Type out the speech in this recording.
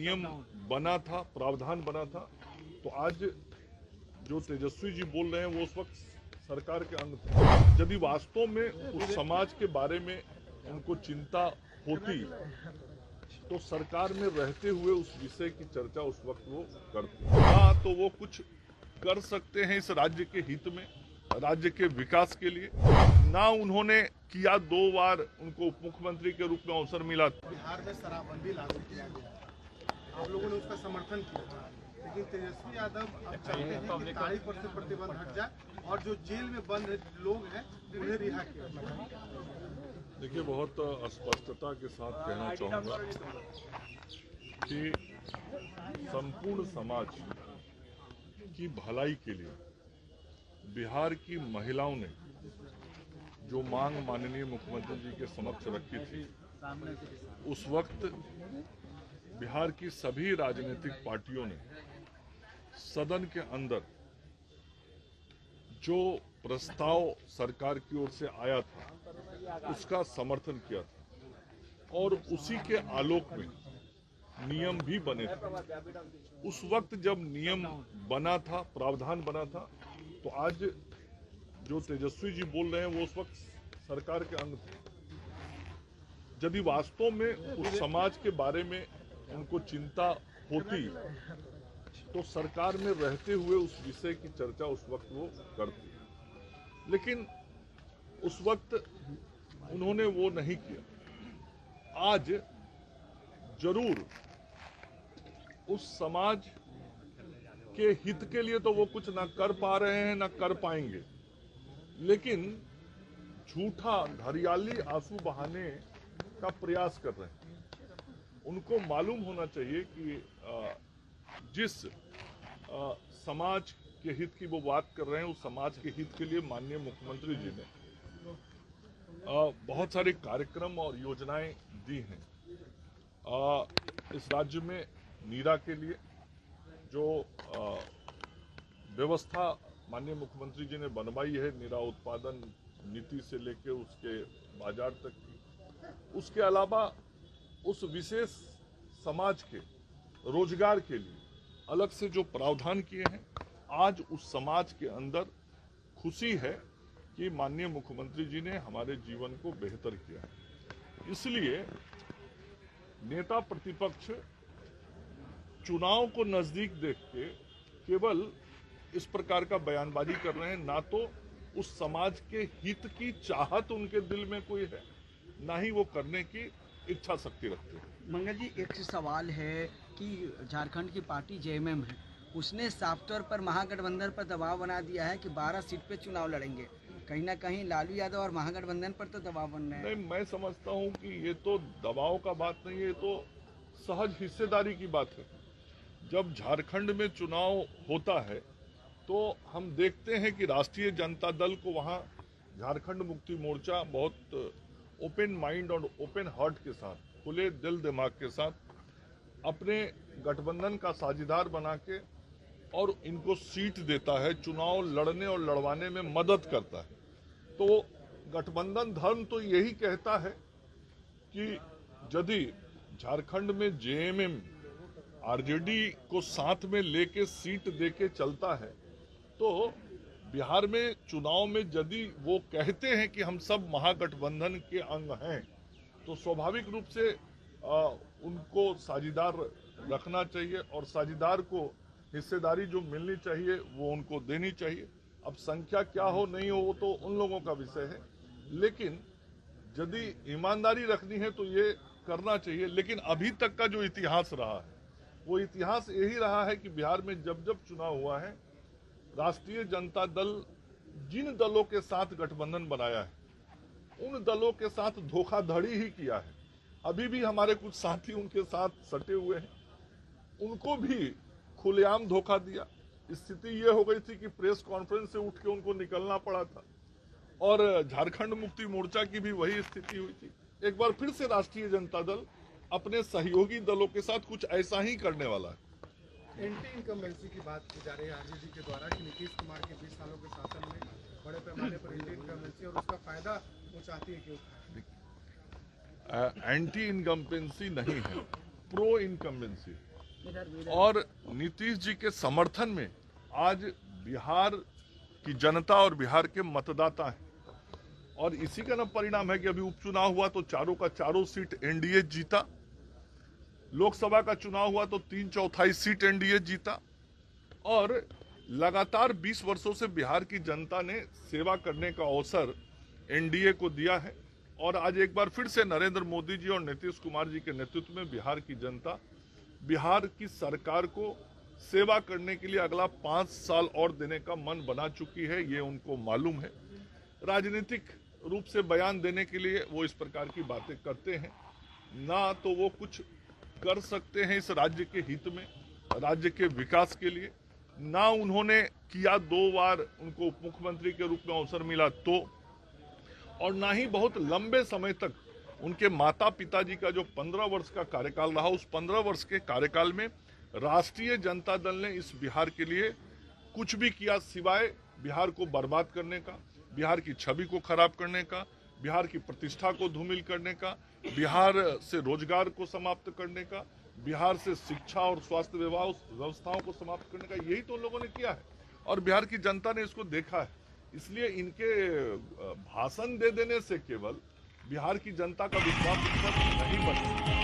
नियम बना था, प्रावधान बना था, तो आज जो तेजस्वी जी बोल रहे हैं वो उस वक्त सरकार के अंग थे। यदि वास्तव में उस समाज के बारे में उनको चिंता होती तो सरकार में रहते हुए उस विषय की चर्चा उस वक्त वो करते। हाँ, तो वो कुछ कर सकते हैं इस राज्य के हित में, राज्य के विकास के लिए। ना उन्होंने किया, 2 बार उनको उप मुख्यमंत्री के रूप में अवसर मिला। बिहार में शराबबंदी लागू किया गया, आप लोगों ने उसका समर्थन किया, लेकिन तेजस्वी यादव अब चाहते हैं कि ताड़ी पर से प्रतिबंध हट जाए और जो जेल में बंद लोग हैं उन्हें रिहा किया जाए। देखिए, बहुत स्पष्टता के साथ कहना चाहूँगा कि संपूर्ण समाज की भलाई के लिए बिहार की महिलाओं ने जो मांग माननीय मुख्यमंत्री जी के समक्ष रखी थी, उस वक्त बिहार की सभी राजनीतिक पार्टियों ने सदन के अंदर जो प्रस्ताव सरकार की ओर से आया था उसका समर्थन किया था और उसी के आलोक में नियम भी बने थे। उस वक्त जब नियम बना था, प्रावधान बना था, तो आज जो तेजस्वी जी बोल रहे हैं वो उस वक्त सरकार के अंग थे। यदि वास्तव में उस समाज के बारे में उनको चिंता होती तो सरकार में रहते हुए उस विषय की चर्चा उस वक्त वो करते, लेकिन उस वक्त उन्होंने वो नहीं किया। आज जरूर उस समाज के हित के लिए तो वो कुछ ना कर पा रहे हैं, ना कर पाएंगे, लेकिन झूठा हरियाली आंसू बहाने का प्रयास कर रहे हैं। उनको मालूम होना चाहिए कि जिस समाज के हित की वो बात कर रहे हैं, उस समाज के हित के लिए माननीय मुख्यमंत्री जी ने बहुत सारे कार्यक्रम और योजनाएं दी हैं। इस राज्य में नीरा के लिए जो व्यवस्था माननीय मुख्यमंत्री जी ने बनवाई है, नीरा उत्पादन नीति से लेकर उसके बाजार तक की, उसके अलावा उस विशेष समाज के रोजगार के लिए अलग से जो प्रावधान किए हैं, आज उस समाज के अंदर खुशी है कि माननीय मुख्यमंत्री जी ने हमारे जीवन को बेहतर किया है। इसलिए नेता प्रतिपक्ष चुनाव को नजदीक देख के केवल इस प्रकार का बयानबाजी कर रहे हैं। ना तो उस समाज के हित की चाहत उनके दिल में कोई है, ना ही वो करने की इच्छा शक्ति रखते हैं। मंगल जी, एक सवाल है कि झारखंड की पार्टी जेएमएम है, उसने साफ तौर पर महागठबंधन पर दबाव बना दिया है कि 12 सीट पे चुनाव लड़ेंगे। कहीं ना कहीं लालू यादव और महागठबंधन पर तो दबाव बन रहा है। नहीं, मैं समझता हूं कि ये तो दबाव का बात नहीं है, ये तो सहज हिस्सेदारी की बात है। जब झारखंड में चुनाव होता है तो हम देखते हैं कि राष्ट्रीय जनता दल को वहां झारखंड मुक्ति मोर्चा बहुत ओपन माइंड और ओपन हार्ट के साथ, खुले दिल दिमाग के साथ अपने गठबंधन का साझेदार बना के और इनको सीट देता है, चुनाव लड़ने और लड़वाने में मदद करता है। तो गठबंधन धर्म तो यही कहता है कि यदि झारखंड में जेएमएम आरजेडी को साथ में लेके सीट देके चलता है तो बिहार में चुनाव में यदि वो कहते हैं कि हम सब महागठबंधन के अंग हैं, तो स्वाभाविक रूप से उनको साझेदार रखना चाहिए और साझेदार को हिस्सेदारी जो मिलनी चाहिए वो उनको देनी चाहिए। अब संख्या क्या हो नहीं हो वो तो उन लोगों का विषय है, लेकिन यदि ईमानदारी रखनी है तो ये करना चाहिए। लेकिन अभी तक का जो इतिहास रहा है वो इतिहास यही रहा है कि बिहार में जब जब चुनाव हुआ है, राष्ट्रीय जनता दल जिन दलों के साथ गठबंधन बनाया है उन दलों के साथ धोखाधड़ी ही किया है। अभी भी हमारे कुछ साथी उनके साथ सटे हुए हैं, उनको भी खुलेआम धोखा दिया। स्थिति ये हो गई थी कि प्रेस कॉन्फ्रेंस से उठ के उनको निकलना पड़ा था और झारखंड मुक्ति मोर्चा की भी वही स्थिति हुई थी। एक बार फिर से राष्ट्रीय जनता दल अपने सहयोगी दलों के साथ कुछ ऐसा ही करने वाला है। एंटी इनकम्बेंसी की बात की जा रही है आरजेडी के द्वारा कि नीतीश कुमार के 20 सालों के शासन में बड़े पैमाने पर एंटी इनकम्बेंसी और उसका फायदा वो चाहती है कि एंटी इनकम्बेंसी नहीं है, प्रो इनकम्बेंसी। और नीतीश जी के समर्थन में आज बिहार की जनता और बिहार के मतदाता हैं। और इसी का ना परिणाम है कि अभी उपचुनाव हुआ तो चारों का चारों सीट एनडीए जीता, लोकसभा का चुनाव हुआ तो 3/4 सीट एनडीए जीता। और लगातार 20 वर्षों से बिहार की जनता ने सेवा करने का अवसर एनडीए को दिया है। और आज एक बार फिर से नरेंद्र मोदी जी और नीतीश कुमार जी के नेतृत्व में बिहार की जनता बिहार की सरकार को सेवा करने के लिए अगला 5 साल और देने का मन बना चुकी है, ये उनको मालूम है। राजनीतिक रूप से बयान देने के लिए वो इस प्रकार की बातें करते हैं, ना तो वो कुछ कर सकते हैं इस राज्य के हित में, राज्य के विकास के लिए, ना उन्होंने किया 2 बार उनको उप मुख्यमंत्री के रूप में अवसर मिला तो, और ना ही बहुत लंबे समय तक उनके माता पिता जी का जो 15 वर्ष का कार्यकाल रहा, उस 15 वर्ष के कार्यकाल में राष्ट्रीय जनता दल ने इस बिहार के लिए कुछ भी किया सिवाय बिहार को बर्बाद करने का, बिहार की छवि को खराब करने का, बिहार की प्रतिष्ठा को धूमिल करने का, बिहार से रोजगार को समाप्त करने का, बिहार से शिक्षा और स्वास्थ्य व्यवस्थाओं को समाप्त करने का, यही तो लोगों ने किया है। और बिहार की जनता ने इसको देखा है। इसलिए इनके भाषण दे देने से केवल बिहार की जनता का विश्वास नहीं बनेगा।